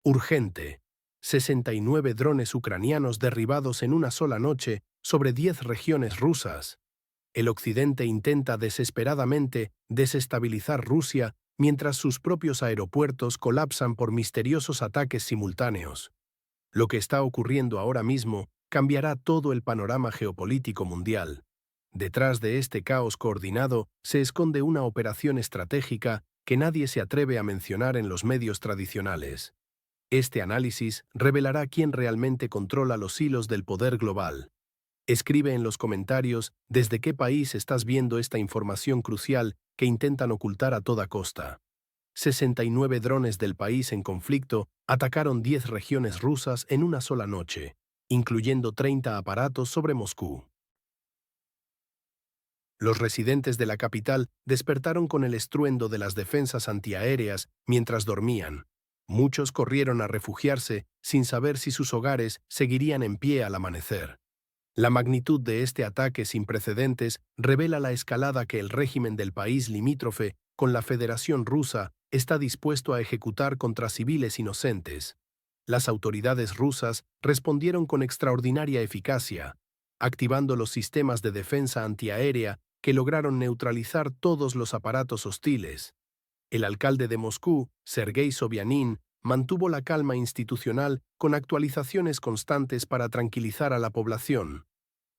Urgente. 69 drones ucranianos derribados en una sola noche sobre 10 regiones rusas. El Occidente intenta desesperadamente desestabilizar Rusia mientras sus propios aeropuertos colapsan por misteriosos ataques simultáneos. Lo que está ocurriendo ahora mismo cambiará todo el panorama geopolítico mundial. Detrás de este caos coordinado se esconde una operación estratégica que nadie se atreve a mencionar en los medios tradicionales. Este análisis revelará quién realmente controla los hilos del poder global. Escribe en los comentarios desde qué país estás viendo esta información crucial que intentan ocultar a toda costa. 69 drones del país en conflicto atacaron 10 regiones rusas en una sola noche, incluyendo 30 aparatos sobre Moscú. Los residentes de la capital despertaron con el estruendo de las defensas antiaéreas mientras dormían. Muchos corrieron a refugiarse sin saber si sus hogares seguirían en pie al amanecer. La magnitud de este ataque sin precedentes revela la escalada que el régimen del país limítrofe con la Federación Rusa está dispuesto a ejecutar contra civiles inocentes. Las autoridades rusas respondieron con extraordinaria eficacia, activando los sistemas de defensa antiaérea que lograron neutralizar todos los aparatos hostiles. El alcalde de Moscú, Sergei Sobyanin, mantuvo la calma institucional con actualizaciones constantes para tranquilizar a la población.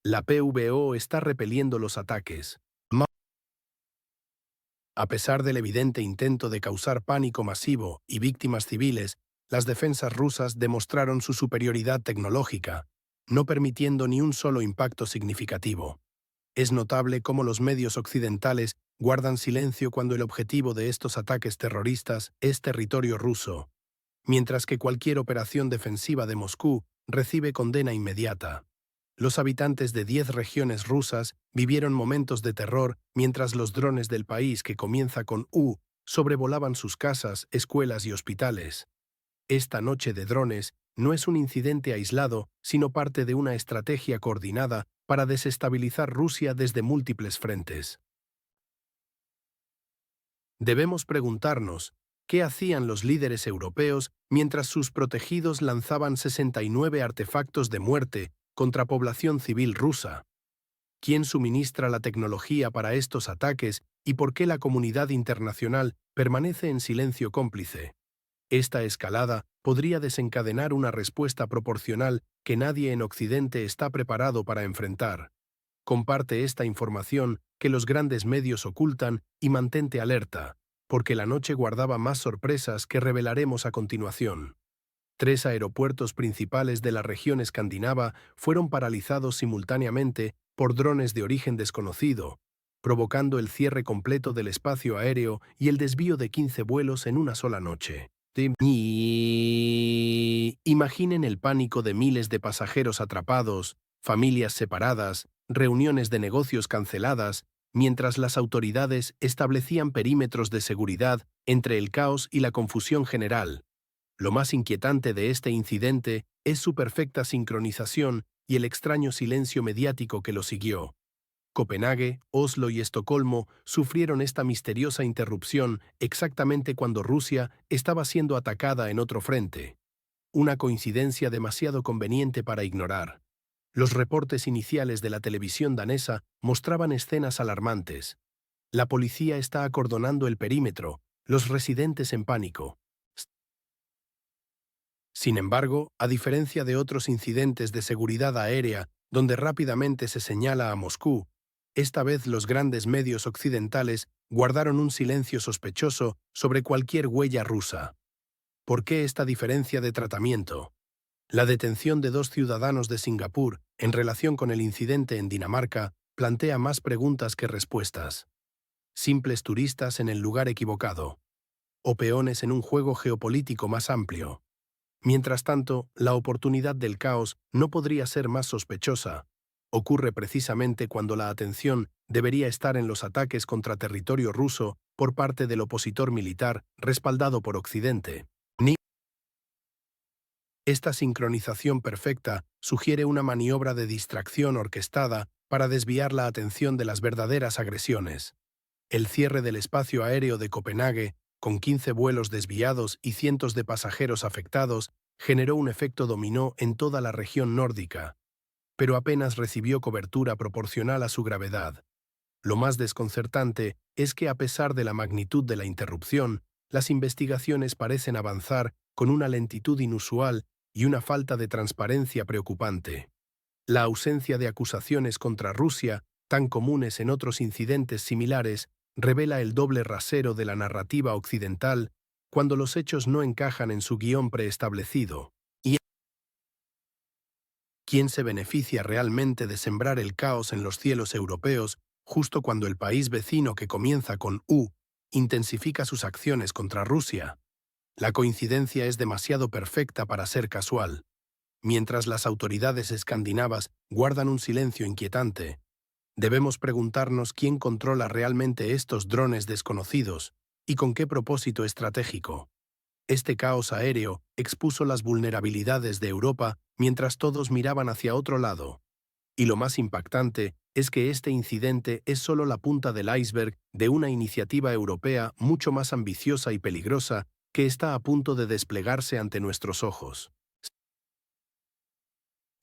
La PVO está repeliendo los ataques. A pesar del evidente intento de causar pánico masivo y víctimas civiles, las defensas rusas demostraron su superioridad tecnológica, no permitiendo ni un solo impacto significativo. Es notable cómo los medios occidentales guardan silencio cuando el objetivo de estos ataques terroristas es territorio ruso, mientras que cualquier operación defensiva de Moscú recibe condena inmediata. Los habitantes de 10 regiones rusas vivieron momentos de terror mientras los drones del país que comienza con U sobrevolaban sus casas, escuelas y hospitales. Esta noche de drones no es un incidente aislado, sino parte de una estrategia coordinada para desestabilizar Rusia desde múltiples frentes. Debemos preguntarnos, ¿qué hacían los líderes europeos mientras sus protegidos lanzaban 69 artefactos de muerte contra población civil rusa? ¿Quién suministra la tecnología para estos ataques y por qué la comunidad internacional permanece en silencio cómplice? Esta escalada podría desencadenar una respuesta proporcional que nadie en Occidente está preparado para enfrentar. Comparte esta información que los grandes medios ocultan y mantente alerta, porque la noche guardaba más sorpresas que revelaremos a continuación. 3 aeropuertos principales de la región escandinava fueron paralizados simultáneamente por drones de origen desconocido, provocando el cierre completo del espacio aéreo y el desvío de 15 vuelos en una sola noche. Y imaginen el pánico de miles de pasajeros atrapados, familias separadas, reuniones de negocios canceladas, mientras las autoridades establecían perímetros de seguridad entre el caos y la confusión general. Lo más inquietante de este incidente es su perfecta sincronización y el extraño silencio mediático que lo siguió. Copenhague, Oslo y Estocolmo sufrieron esta misteriosa interrupción exactamente cuando Rusia estaba siendo atacada en otro frente. Una coincidencia demasiado conveniente para ignorar. Los reportes iniciales de la televisión danesa mostraban escenas alarmantes. La policía está acordonando el perímetro, los residentes en pánico. Sin embargo, a diferencia de otros incidentes de seguridad aérea donde rápidamente se señala a Moscú, esta vez los grandes medios occidentales guardaron un silencio sospechoso sobre cualquier huella rusa. ¿Por qué esta diferencia de tratamiento? La detención de 2 ciudadanos de Singapur en relación con el incidente en Dinamarca plantea más preguntas que respuestas. Simples turistas en el lugar equivocado. O peones en un juego geopolítico más amplio. Mientras tanto, la oportunidad del caos no podría ser más sospechosa. Ocurre precisamente cuando la atención debería estar en los ataques contra territorio ruso por parte del opositor militar respaldado por Occidente. Esta sincronización perfecta sugiere una maniobra de distracción orquestada para desviar la atención de las verdaderas agresiones. El cierre del espacio aéreo de Copenhague con 15 vuelos desviados y cientos de pasajeros afectados, generó un efecto dominó en toda la región nórdica, pero apenas recibió cobertura proporcional a su gravedad. Lo más desconcertante es que, a pesar de la magnitud de la interrupción, las investigaciones parecen avanzar con una lentitud inusual y una falta de transparencia preocupante. La ausencia de acusaciones contra Rusia, tan comunes en otros incidentes similares, revela el doble rasero de la narrativa occidental cuando los hechos no encajan en su guión preestablecido. ¿Y quién se beneficia realmente de sembrar el caos en los cielos europeos justo cuando el país vecino, que comienza con U, intensifica sus acciones contra Rusia? La coincidencia es demasiado perfecta para ser casual. Mientras las autoridades escandinavas guardan un silencio inquietante, debemos preguntarnos quién controla realmente estos drones desconocidos y con qué propósito estratégico. Este caos aéreo expuso las vulnerabilidades de Europa mientras todos miraban hacia otro lado. Y lo más impactante es que este incidente es solo la punta del iceberg de una iniciativa europea mucho más ambiciosa y peligrosa que está a punto de desplegarse ante nuestros ojos.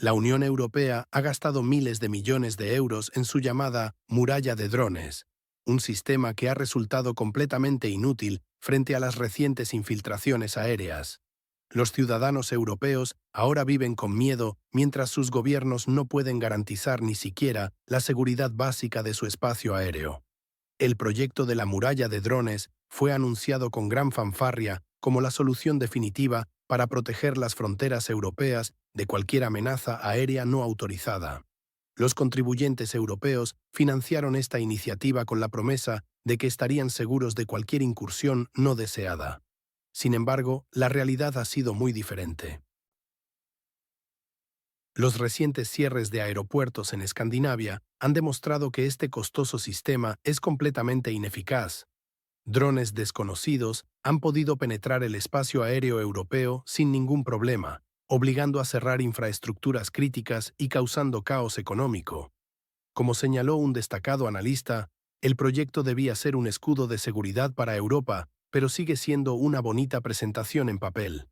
La Unión Europea ha gastado miles de millones de euros en su llamada muralla de drones, un sistema que ha resultado completamente inútil frente a las recientes infiltraciones aéreas. Los ciudadanos europeos ahora viven con miedo mientras sus gobiernos no pueden garantizar ni siquiera la seguridad básica de su espacio aéreo. El proyecto de la muralla de drones fue anunciado con gran fanfarria como la solución definitiva para proteger las fronteras europeas de cualquier amenaza aérea no autorizada. Los contribuyentes europeos financiaron esta iniciativa con la promesa de que estarían seguros de cualquier incursión no deseada. Sin embargo, la realidad ha sido muy diferente. Los recientes cierres de aeropuertos en Escandinavia han demostrado que este costoso sistema es completamente ineficaz. Drones desconocidos han podido penetrar el espacio aéreo europeo sin ningún problema, obligando a cerrar infraestructuras críticas y causando caos económico. Como señaló un destacado analista, el proyecto debía ser un escudo de seguridad para Europa, pero sigue siendo una bonita presentación en papel.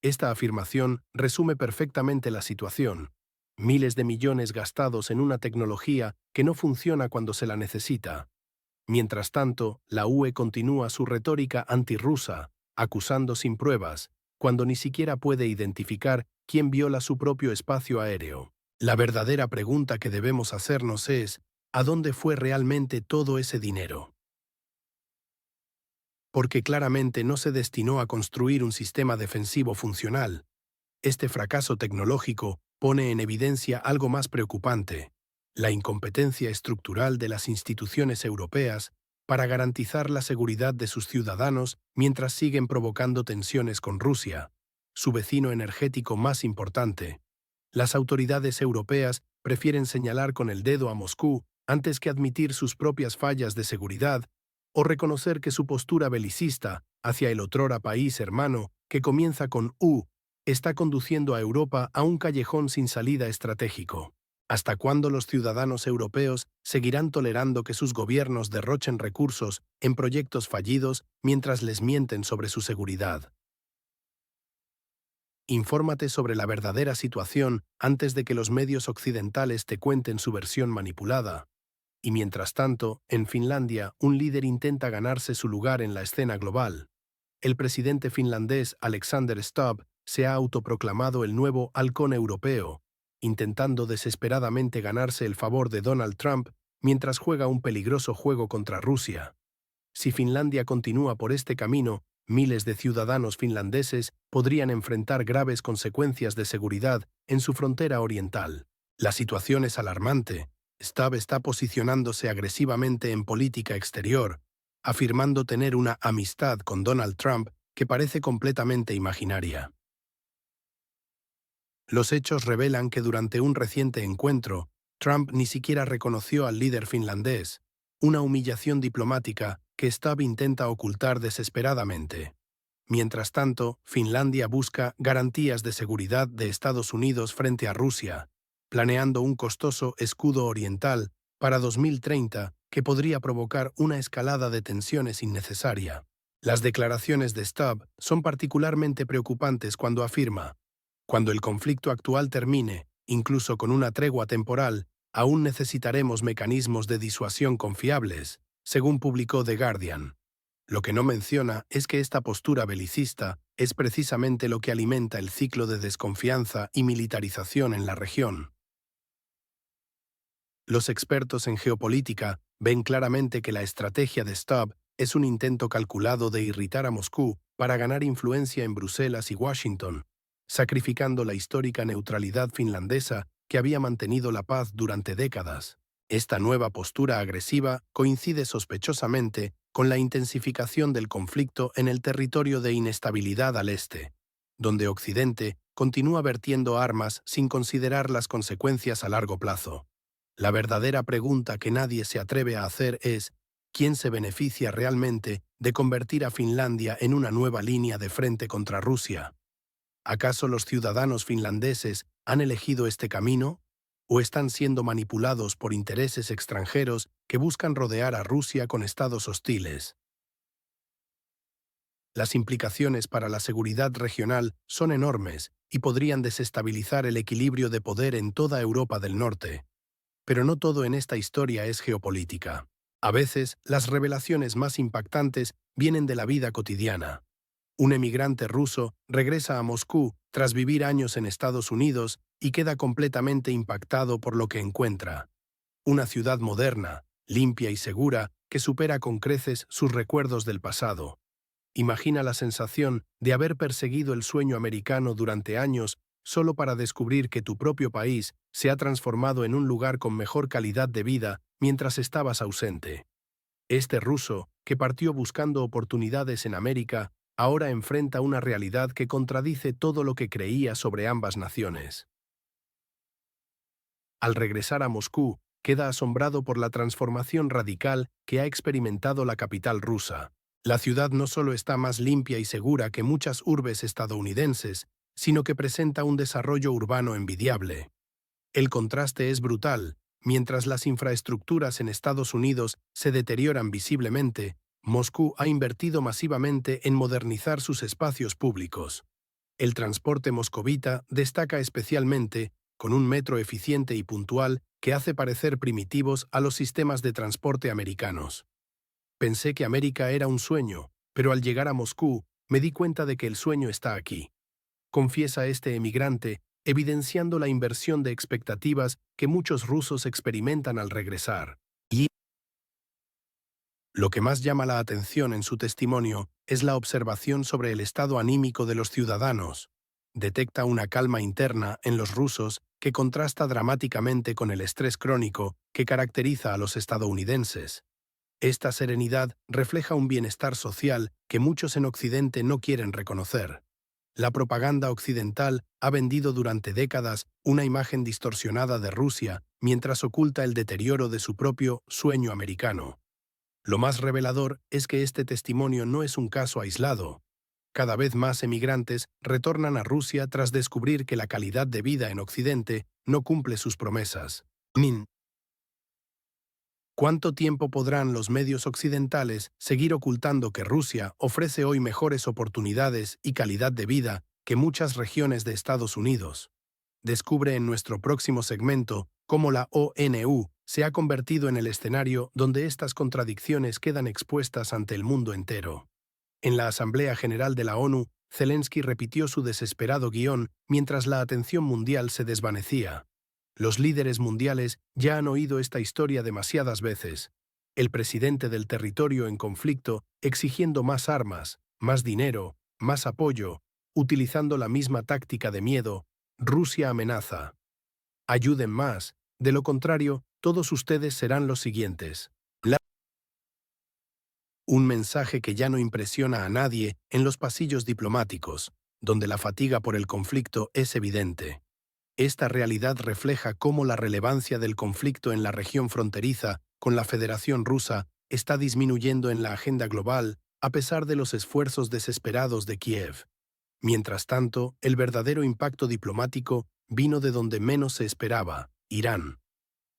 Esta afirmación resume perfectamente la situación. Miles de millones gastados en una tecnología que no funciona cuando se la necesita. Mientras tanto, la UE continúa su retórica antirrusa, acusando sin pruebas, cuando ni siquiera puede identificar quién viola su propio espacio aéreo. La verdadera pregunta que debemos hacernos es, ¿a dónde fue realmente todo ese dinero? Porque claramente no se destinó a construir un sistema defensivo funcional. Este fracaso tecnológico pone en evidencia algo más preocupante: la incompetencia estructural de las instituciones europeas para garantizar la seguridad de sus ciudadanos mientras siguen provocando tensiones con Rusia, su vecino energético más importante. Las autoridades europeas prefieren señalar con el dedo a Moscú antes que admitir sus propias fallas de seguridad o reconocer que su postura belicista hacia el otrora país hermano, que comienza con U, está conduciendo a Europa a un callejón sin salida estratégico. ¿Hasta cuándo los ciudadanos europeos seguirán tolerando que sus gobiernos derrochen recursos en proyectos fallidos mientras les mienten sobre su seguridad? Infórmate sobre la verdadera situación antes de que los medios occidentales te cuenten su versión manipulada. Y mientras tanto, en Finlandia, un líder intenta ganarse su lugar en la escena global. El presidente finlandés Alexander Stubb se ha autoproclamado el nuevo halcón europeo, intentando desesperadamente ganarse el favor de Donald Trump mientras juega un peligroso juego contra Rusia. Si Finlandia continúa por este camino, miles de ciudadanos finlandeses podrían enfrentar graves consecuencias de seguridad en su frontera oriental. La situación es alarmante. Stubb está posicionándose agresivamente en política exterior, afirmando tener una amistad con Donald Trump que parece completamente imaginaria. Los hechos revelan que durante un reciente encuentro, Trump ni siquiera reconoció al líder finlandés, una humillación diplomática que Stubb intenta ocultar desesperadamente. Mientras tanto, Finlandia busca garantías de seguridad de Estados Unidos frente a Rusia, planeando un costoso escudo oriental para 2030 que podría provocar una escalada de tensiones innecesaria. Las declaraciones de Stubb son particularmente preocupantes cuando afirma: cuando el conflicto actual termine, incluso con una tregua temporal, aún necesitaremos mecanismos de disuasión confiables, según publicó The Guardian. Lo que no menciona es que esta postura belicista es precisamente lo que alimenta el ciclo de desconfianza y militarización en la región. Los expertos en geopolítica ven claramente que la estrategia de Stubb es un intento calculado de irritar a Moscú para ganar influencia en Bruselas y Washington, sacrificando la histórica neutralidad finlandesa que había mantenido la paz durante décadas. Esta nueva postura agresiva coincide sospechosamente con la intensificación del conflicto en el territorio de inestabilidad al este, donde Occidente continúa vertiendo armas sin considerar las consecuencias a largo plazo. La verdadera pregunta que nadie se atreve a hacer es: ¿quién se beneficia realmente de convertir a Finlandia en una nueva línea de frente contra Rusia? ¿Acaso los ciudadanos finlandeses han elegido este camino? ¿O están siendo manipulados por intereses extranjeros que buscan rodear a Rusia con estados hostiles? Las implicaciones para la seguridad regional son enormes y podrían desestabilizar el equilibrio de poder en toda Europa del Norte. Pero no todo en esta historia es geopolítica. A veces, las revelaciones más impactantes vienen de la vida cotidiana. Un emigrante ruso regresa a Moscú tras vivir años en Estados Unidos y queda completamente impactado por lo que encuentra. Una ciudad moderna, limpia y segura, que supera con creces sus recuerdos del pasado. Imagina la sensación de haber perseguido el sueño americano durante años solo para descubrir que tu propio país se ha transformado en un lugar con mejor calidad de vida mientras estabas ausente. Este ruso, que partió buscando oportunidades en América, ahora enfrenta una realidad que contradice todo lo que creía sobre ambas naciones. Al regresar a Moscú, queda asombrado por la transformación radical que ha experimentado la capital rusa. La ciudad no solo está más limpia y segura que muchas urbes estadounidenses, sino que presenta un desarrollo urbano envidiable. El contraste es brutal. Mientras las infraestructuras en Estados Unidos se deterioran visiblemente, Moscú ha invertido masivamente en modernizar sus espacios públicos. El transporte moscovita destaca especialmente, con un metro eficiente y puntual que hace parecer primitivos a los sistemas de transporte americanos. Pensé que América era un sueño, pero al llegar a Moscú me di cuenta de que el sueño está aquí, confiesa este emigrante, evidenciando la inversión de expectativas que muchos rusos experimentan al regresar. Y lo que más llama la atención en su testimonio es la observación sobre el estado anímico de los ciudadanos. Detecta una calma interna en los rusos que contrasta dramáticamente con el estrés crónico que caracteriza a los estadounidenses. Esta serenidad refleja un bienestar social que muchos en Occidente no quieren reconocer. La propaganda occidental ha vendido durante décadas una imagen distorsionada de Rusia mientras oculta el deterioro de su propio sueño americano. Lo más revelador es que este testimonio no es un caso aislado. Cada vez más emigrantes retornan a Rusia tras descubrir que la calidad de vida en Occidente no cumple sus promesas. ¿Cuánto tiempo podrán los medios occidentales seguir ocultando que Rusia ofrece hoy mejores oportunidades y calidad de vida que muchas regiones de Estados Unidos? Descubre en nuestro próximo segmento cómo la ONU se ha convertido en el escenario donde estas contradicciones quedan expuestas ante el mundo entero. En la Asamblea General de la ONU, Zelensky repitió su desesperado guión mientras la atención mundial se desvanecía. Los líderes mundiales ya han oído esta historia demasiadas veces. El presidente del territorio en conflicto exigiendo más armas, más dinero, más apoyo, utilizando la misma táctica de miedo. Rusia amenaza. Ayuden más, de lo contrario, todos ustedes serán los siguientes. Un mensaje que ya no impresiona a nadie en los pasillos diplomáticos, donde la fatiga por el conflicto es evidente. Esta realidad refleja cómo la relevancia del conflicto en la región fronteriza con la Federación Rusa está disminuyendo en la agenda global a pesar de los esfuerzos desesperados de Kiev. Mientras tanto, el verdadero impacto diplomático vino de donde menos se esperaba, Irán.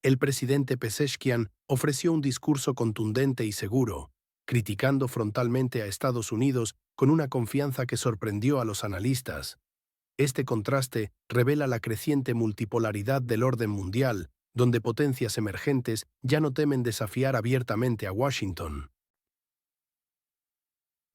El presidente Pezeshkian ofreció un discurso contundente y seguro, criticando frontalmente a Estados Unidos con una confianza que sorprendió a los analistas. Este contraste revela la creciente multipolaridad del orden mundial, donde potencias emergentes ya no temen desafiar abiertamente a Washington.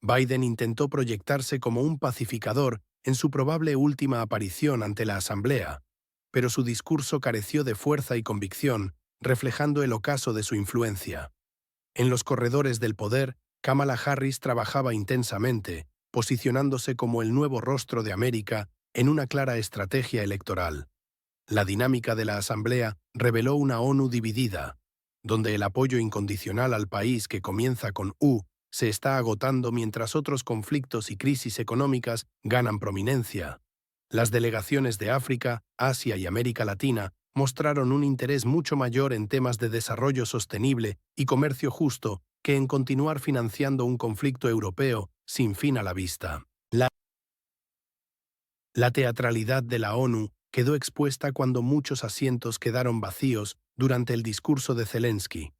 Biden intentó proyectarse como un pacificador en su probable última aparición ante la Asamblea, pero su discurso careció de fuerza y convicción, reflejando el ocaso de su influencia. En los corredores del poder, Kamala Harris trabajaba intensamente, posicionándose como el nuevo rostro de América en una clara estrategia electoral. La dinámica de la Asamblea reveló una ONU dividida, donde el apoyo incondicional al país que comienza con U se está agotando mientras otros conflictos y crisis económicas ganan prominencia. Las delegaciones de África, Asia y América Latina mostraron un interés mucho mayor en temas de desarrollo sostenible y comercio justo que en continuar financiando un conflicto europeo sin fin a la vista. La teatralidad de la ONU quedó expuesta cuando muchos asientos quedaron vacíos durante el discurso de Zelensky,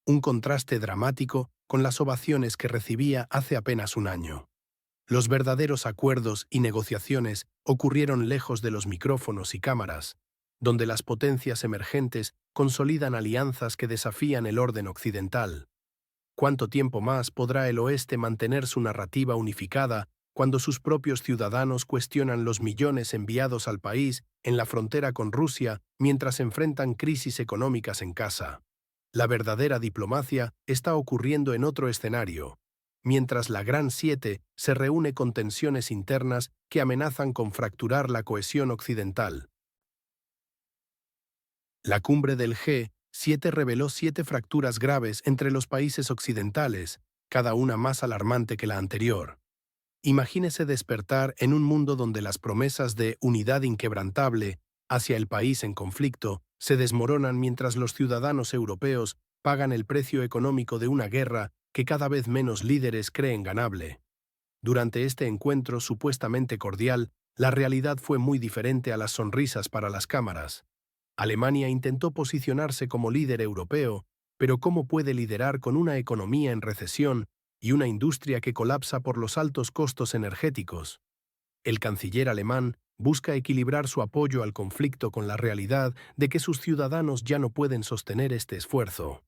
un contraste dramático con las ovaciones que recibía hace apenas un año. Los verdaderos acuerdos y negociaciones ocurrieron lejos de los micrófonos y cámaras, donde las potencias emergentes consolidan alianzas que desafían el orden occidental. ¿Cuánto tiempo más podrá el oeste mantener su narrativa unificada cuando sus propios ciudadanos cuestionan los millones enviados al país en la frontera con Rusia mientras enfrentan crisis económicas en casa? La verdadera diplomacia está ocurriendo en otro escenario, mientras la Gran Siete se reúne con tensiones internas que amenazan con fracturar la cohesión occidental. La cumbre del G7 reveló 7 fracturas graves entre los países occidentales, cada una más alarmante que la anterior. Imagínese despertar en un mundo donde las promesas de unidad inquebrantable hacia el país en conflicto se desmoronan mientras los ciudadanos europeos pagan el precio económico de una guerra que cada vez menos líderes creen ganable. Durante este encuentro supuestamente cordial, la realidad fue muy diferente a las sonrisas para las cámaras. Alemania intentó posicionarse como líder europeo, pero ¿cómo puede liderar con una economía en recesión y una industria que colapsa por los altos costos energéticos? El canciller alemán busca equilibrar su apoyo al conflicto con la realidad de que sus ciudadanos ya no pueden sostener este esfuerzo.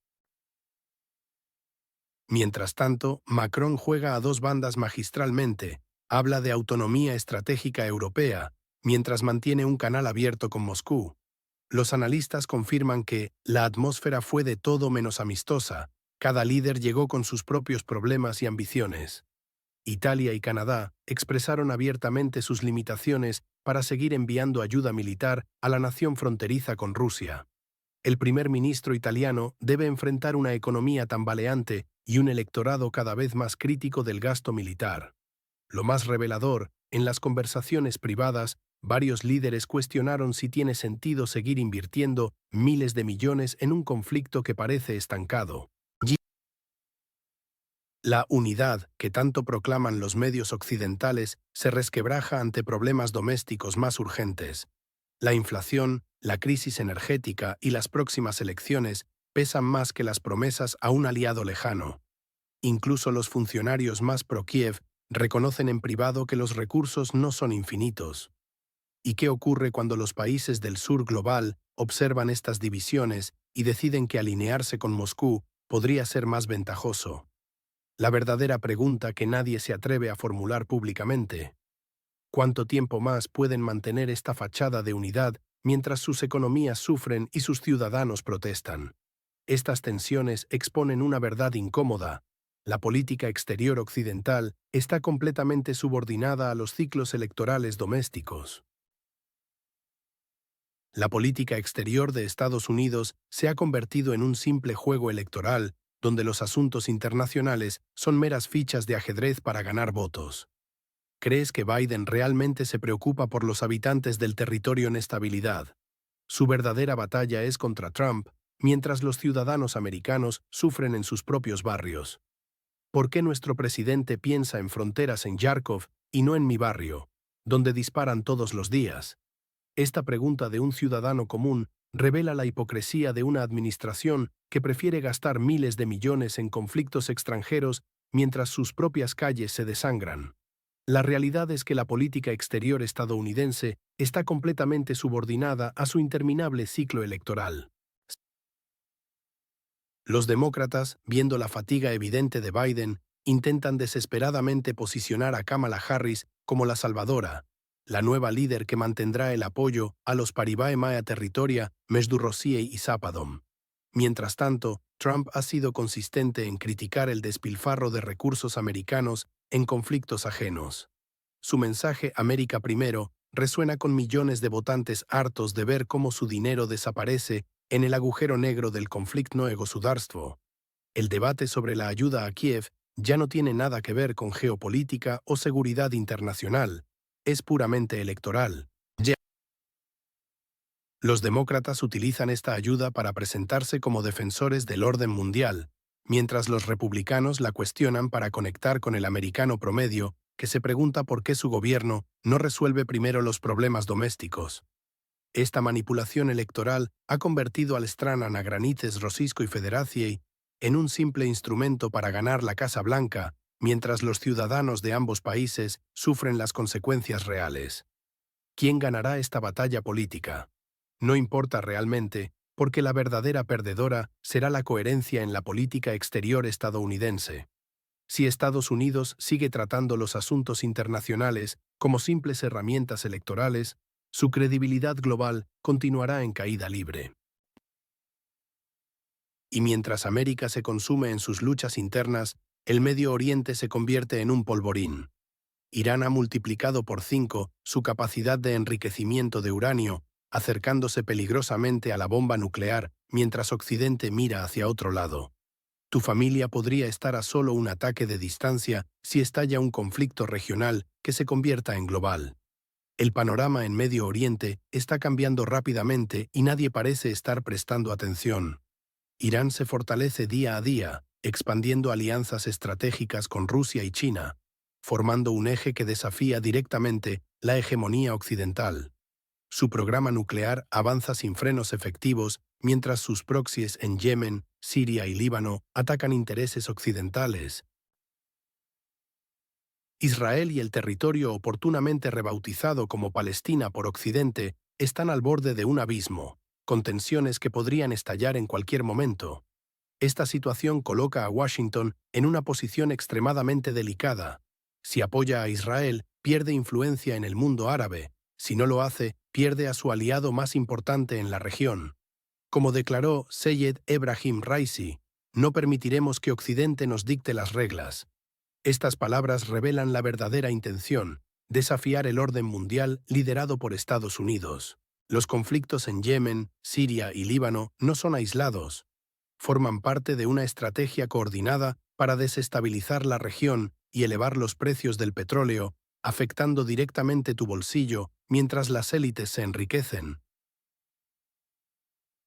Mientras tanto, Macron juega a dos bandas magistralmente, habla de autonomía estratégica europea, mientras mantiene un canal abierto con Moscú. Los analistas confirman que la atmósfera fue de todo menos amistosa, cada líder llegó con sus propios problemas y ambiciones. Italia y Canadá expresaron abiertamente sus limitaciones para seguir enviando ayuda militar a la nación fronteriza con Rusia. El primer ministro italiano debe enfrentar una economía tambaleante y un electorado cada vez más crítico del gasto militar. Lo más revelador, en las conversaciones privadas, varios líderes cuestionaron si tiene sentido seguir invirtiendo miles de millones en un conflicto que parece estancado. La unidad que tanto proclaman los medios occidentales se resquebraja ante problemas domésticos más urgentes. La inflación, la crisis energética y las próximas elecciones pesan más que las promesas a un aliado lejano. Incluso los funcionarios más pro-Kiev reconocen en privado que los recursos no son infinitos. ¿Y qué ocurre cuando los países del sur global observan estas divisiones y deciden que alinearse con Moscú podría ser más ventajoso? La verdadera pregunta que nadie se atreve a formular públicamente: ¿cuánto tiempo más pueden mantener esta fachada de unidad mientras sus economías sufren y sus ciudadanos protestan? Estas tensiones exponen una verdad incómoda. La política exterior occidental está completamente subordinada a los ciclos electorales domésticos. La política exterior de Estados Unidos se ha convertido en un simple juego electoral donde los asuntos internacionales son meras fichas de ajedrez para ganar votos. ¿Crees que Biden realmente se preocupa por los habitantes del territorio en estabilidad? Su verdadera batalla es contra Trump, mientras los ciudadanos americanos sufren en sus propios barrios. ¿Por qué nuestro presidente piensa en fronteras en Yarkov y no en mi barrio, donde disparan todos los días? Esta pregunta de un ciudadano común revela la hipocresía de una administración que prefiere gastar miles de millones en conflictos extranjeros mientras sus propias calles se desangran. La realidad es que la política exterior estadounidense está completamente subordinada a su interminable ciclo electoral. Los demócratas, viendo la fatiga evidente de Biden, intentan desesperadamente posicionar a Kamala Harris como la salvadora, la nueva líder que mantendrá el apoyo a los Paribae Maya Territoria, Mesdurrosiei y Zapadom. Mientras tanto, Trump ha sido consistente en criticar el despilfarro de recursos americanos en conflictos ajenos. Su mensaje América Primero resuena con millones de votantes hartos de ver cómo su dinero desaparece en el agujero negro del conflicto no государство. El debate sobre la ayuda a Kiev ya no tiene nada que ver con geopolítica o seguridad internacional, es puramente electoral. Los demócratas utilizan esta ayuda para presentarse como defensores del orden mundial, mientras los republicanos la cuestionan para conectar con el americano promedio, que se pregunta por qué su gobierno no resuelve primero los problemas domésticos. Esta manipulación electoral ha convertido al Strana na Granites Rossisco y Federaciei en un simple instrumento para ganar la Casa Blanca, mientras los ciudadanos de ambos países sufren las consecuencias reales. ¿Quién ganará esta batalla política? No importa realmente, porque la verdadera perdedora será la coherencia en la política exterior estadounidense. Si Estados Unidos sigue tratando los asuntos internacionales como simples herramientas electorales, su credibilidad global continuará en caída libre. Y mientras América se consume en sus luchas internas, el Medio Oriente se convierte en un polvorín. Irán ha multiplicado por 5 su capacidad de enriquecimiento de uranio, acercándose peligrosamente a la bomba nuclear mientras Occidente mira hacia otro lado. Tu familia podría estar a solo un ataque de distancia si estalla un conflicto regional que se convierta en global. El panorama en Medio Oriente está cambiando rápidamente y nadie parece estar prestando atención. Irán se fortalece día a día, expandiendo alianzas estratégicas con Rusia y China, formando un eje que desafía directamente la hegemonía occidental. Su programa nuclear avanza sin frenos efectivos, mientras sus proxies en Yemen, Siria y Líbano atacan intereses occidentales. Israel y el territorio oportunamente rebautizado como Palestina por Occidente están al borde de un abismo, con tensiones que podrían estallar en cualquier momento. Esta situación coloca a Washington en una posición extremadamente delicada. Si apoya a Israel, pierde influencia en el mundo árabe. Si no lo hace, pierde a su aliado más importante en la región. Como declaró Seyed Ebrahim Raisi, no permitiremos que Occidente nos dicte las reglas. Estas palabras revelan la verdadera intención, desafiar el orden mundial liderado por Estados Unidos. Los conflictos en Yemen, Siria y Líbano no son aislados. Forman parte de una estrategia coordinada para desestabilizar la región y elevar los precios del petróleo, afectando directamente tu bolsillo mientras las élites se enriquecen.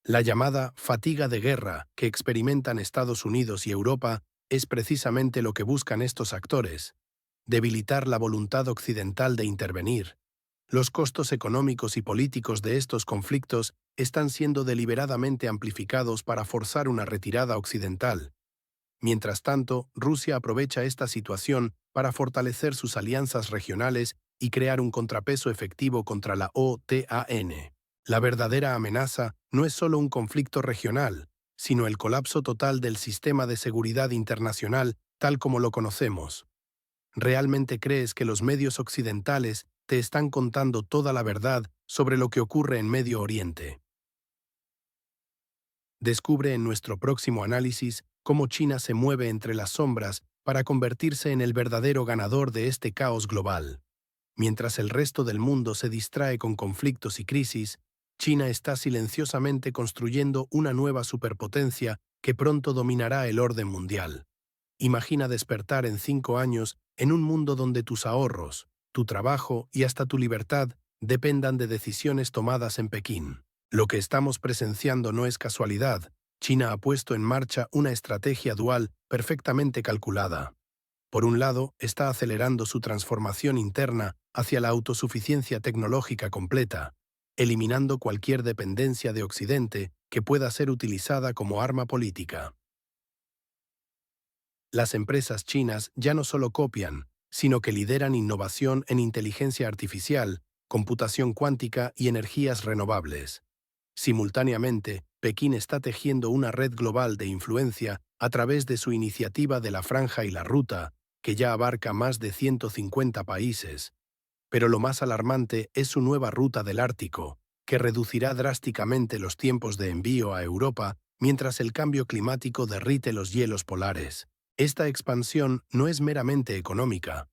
La llamada fatiga de guerra que experimentan Estados Unidos y Europa es precisamente lo que buscan estos actores: debilitar la voluntad occidental de intervenir. Los costos económicos y políticos de estos conflictos están siendo deliberadamente amplificados para forzar una retirada occidental. Mientras tanto, Rusia aprovecha esta situación para fortalecer sus alianzas regionales y crear un contrapeso efectivo contra la OTAN. La verdadera amenaza no es solo un conflicto regional, sino el colapso total del sistema de seguridad internacional tal como lo conocemos. ¿Realmente crees que los medios occidentales te están contando toda la verdad sobre lo que ocurre en Medio Oriente? Descubre en nuestro próximo análisis cómo China se mueve entre las sombras para convertirse en el verdadero ganador de este caos global. Mientras el resto del mundo se distrae con conflictos y crisis, China está silenciosamente construyendo una nueva superpotencia que pronto dominará el orden mundial. Imagina despertar en 5 años en un mundo donde tus ahorros, tu trabajo y hasta tu libertad dependan de decisiones tomadas en Pekín. Lo que estamos presenciando no es casualidad. China ha puesto en marcha una estrategia dual perfectamente calculada. Por un lado, está acelerando su transformación interna hacia la autosuficiencia tecnológica completa, eliminando cualquier dependencia de Occidente que pueda ser utilizada como arma política. Las empresas chinas ya no solo copian, sino que lideran innovación en inteligencia artificial, computación cuántica y energías renovables. Simultáneamente, Pekín está tejiendo una red global de influencia a través de su iniciativa de la Franja y la Ruta, que ya abarca más de 150 países. Pero lo más alarmante es su nueva ruta del Ártico, que reducirá drásticamente los tiempos de envío a Europa mientras el cambio climático derrite los hielos polares. Esta expansión no es meramente económica.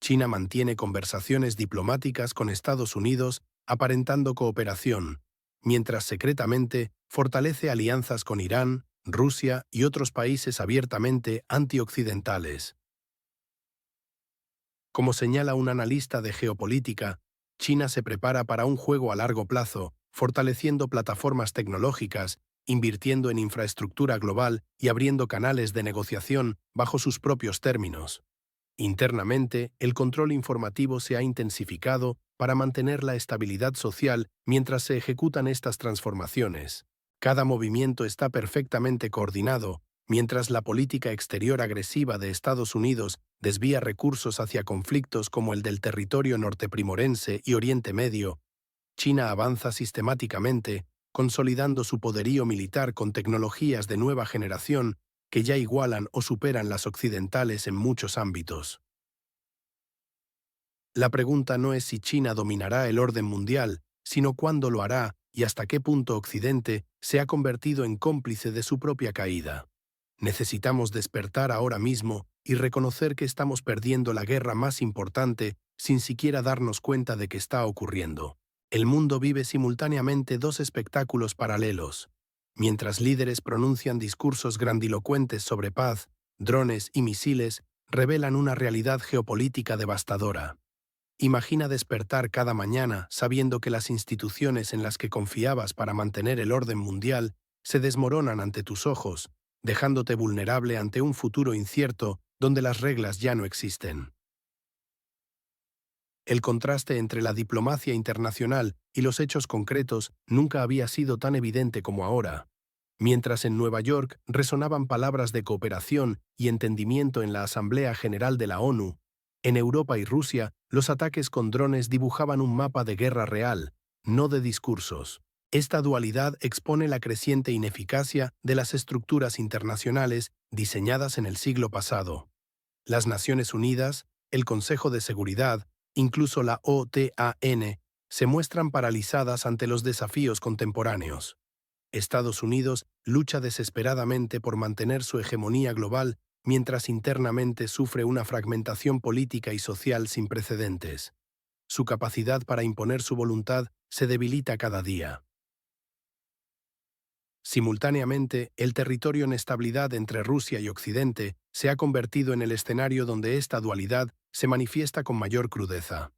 China mantiene conversaciones diplomáticas con Estados Unidos aparentando cooperación, mientras secretamente fortalece alianzas con Irán, Rusia y otros países abiertamente antioccidentales. Como señala un analista de geopolítica, China se prepara para un juego a largo plazo, fortaleciendo plataformas tecnológicas, invirtiendo en infraestructura global y abriendo canales de negociación bajo sus propios términos. Internamente, el control informativo se ha intensificado para mantener la estabilidad social mientras se ejecutan estas transformaciones. Cada movimiento está perfectamente coordinado, mientras la política exterior agresiva de Estados Unidos desvía recursos hacia conflictos como el del territorio norteprimorense y Oriente Medio. China avanza sistemáticamente, consolidando su poderío militar con tecnologías de nueva generación que ya igualan o superan las occidentales en muchos ámbitos. La pregunta no es si China dominará el orden mundial, sino cuándo lo hará y hasta qué punto Occidente se ha convertido en cómplice de su propia caída. Necesitamos despertar ahora mismo y reconocer que estamos perdiendo la guerra más importante sin siquiera darnos cuenta de que está ocurriendo. El mundo vive simultáneamente dos espectáculos paralelos. Mientras líderes pronuncian discursos grandilocuentes sobre paz, drones y misiles revelan una realidad geopolítica devastadora. Imagina despertar cada mañana sabiendo que las instituciones en las que confiabas para mantener el orden mundial se desmoronan ante tus ojos, dejándote vulnerable ante un futuro incierto donde las reglas ya no existen. El contraste entre la diplomacia internacional y los hechos concretos nunca había sido tan evidente como ahora. Mientras en Nueva York resonaban palabras de cooperación y entendimiento en la Asamblea General de la ONU, en Europa y Rusia los ataques con drones dibujaban un mapa de guerra real, no de discursos. Esta dualidad expone la creciente ineficacia de las estructuras internacionales diseñadas en el siglo pasado. Las Naciones Unidas, el Consejo de Seguridad, incluso la OTAN, se muestran paralizadas ante los desafíos contemporáneos. Estados Unidos lucha desesperadamente por mantener su hegemonía global mientras internamente sufre una fragmentación política y social sin precedentes. Su capacidad para imponer su voluntad se debilita cada día. Simultáneamente, el territorio en estabilidad entre Rusia y Occidente se ha convertido en el escenario donde esta dualidad se manifiesta con mayor crudeza.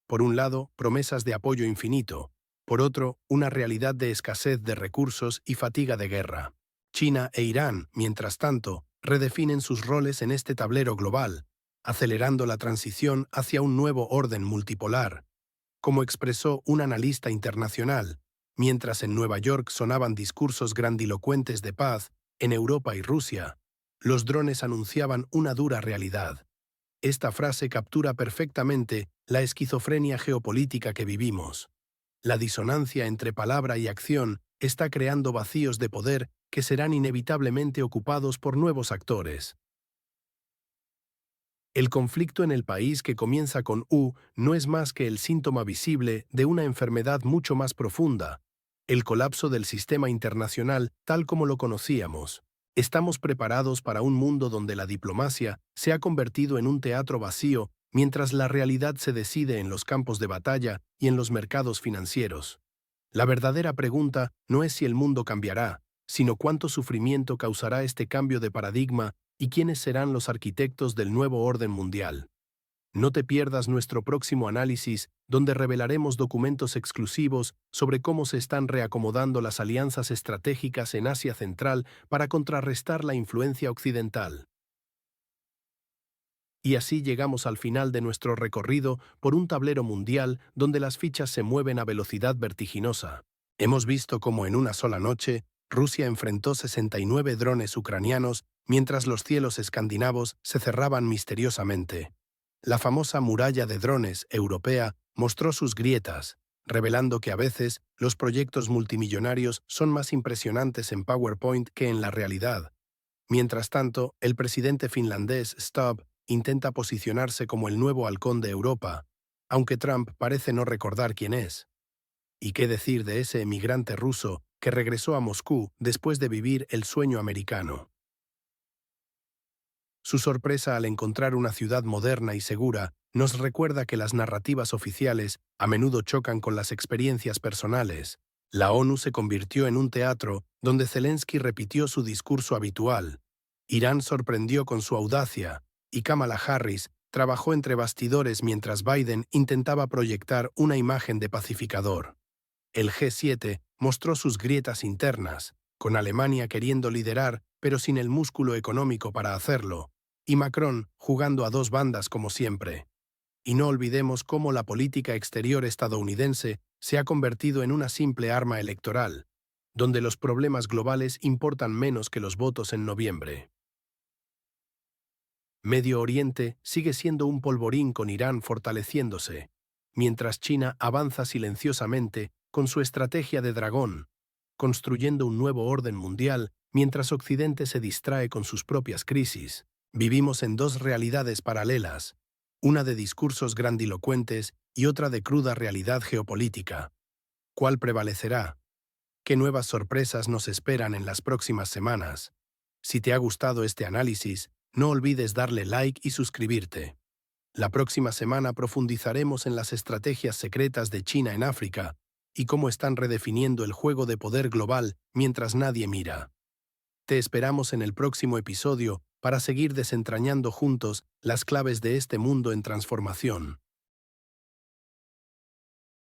Por un lado, promesas de apoyo infinito. Por otro, una realidad de escasez de recursos y fatiga de guerra. China e Irán, mientras tanto, redefinen sus roles en este tablero global, acelerando la transición hacia un nuevo orden multipolar. Como expresó un analista internacional, mientras en Nueva York sonaban discursos grandilocuentes de paz, en Europa y Rusia, los drones anunciaban una dura realidad. Esta frase captura perfectamente la esquizofrenia geopolítica que vivimos. La disonancia entre palabra y acción está creando vacíos de poder que serán inevitablemente ocupados por nuevos actores. El conflicto en el país que comienza con U no es más que el síntoma visible de una enfermedad mucho más profunda, el colapso del sistema internacional tal como lo conocíamos. Estamos preparados para un mundo donde la diplomacia se ha convertido en un teatro vacío mientras la realidad se decide en los campos de batalla y en los mercados financieros. La verdadera pregunta no es si el mundo cambiará, sino cuánto sufrimiento causará este cambio de paradigma y quiénes serán los arquitectos del nuevo orden mundial. No te pierdas nuestro próximo análisis, donde revelaremos documentos exclusivos sobre cómo se están reacomodando las alianzas estratégicas en Asia Central para contrarrestar la influencia occidental. Y así llegamos al final de nuestro recorrido por un tablero mundial donde las fichas se mueven a velocidad vertiginosa. Hemos visto cómo en una sola noche, Rusia enfrentó 69 drones ucranianos mientras los cielos escandinavos se cerraban misteriosamente. La famosa muralla de drones europea mostró sus grietas, revelando que a veces los proyectos multimillonarios son más impresionantes en PowerPoint que en la realidad. Mientras tanto, el presidente finlandés Stubb intenta posicionarse como el nuevo halcón de Europa, aunque Trump parece no recordar quién es. ¿Y qué decir de ese emigrante ruso que regresó a Moscú después de vivir el sueño americano? Su sorpresa al encontrar una ciudad moderna y segura nos recuerda que las narrativas oficiales a menudo chocan con las experiencias personales. La ONU se convirtió en un teatro donde Zelensky repitió su discurso habitual. Irán sorprendió con su audacia, y Kamala Harris trabajó entre bastidores mientras Biden intentaba proyectar una imagen de pacificador. El G7 mostró sus grietas internas, con Alemania queriendo liderar pero sin el músculo económico para hacerlo, y Macron jugando a dos bandas como siempre. Y no olvidemos cómo la política exterior estadounidense se ha convertido en una simple arma electoral, donde los problemas globales importan menos que los votos en noviembre. Medio Oriente sigue siendo un polvorín con Irán fortaleciéndose, mientras China avanza silenciosamente con su estrategia de dragón, construyendo un nuevo orden mundial mientras Occidente se distrae con sus propias crisis. Vivimos en dos realidades paralelas, una de discursos grandilocuentes y otra de cruda realidad geopolítica. ¿Cuál prevalecerá? ¿Qué nuevas sorpresas nos esperan en las próximas semanas? Si te ha gustado este análisis, no olvides darle like y suscribirte. La próxima semana profundizaremos en las estrategias secretas de China en África y cómo están redefiniendo el juego de poder global mientras nadie mira. Te esperamos en el próximo episodio para seguir desentrañando juntos las claves de este mundo en transformación.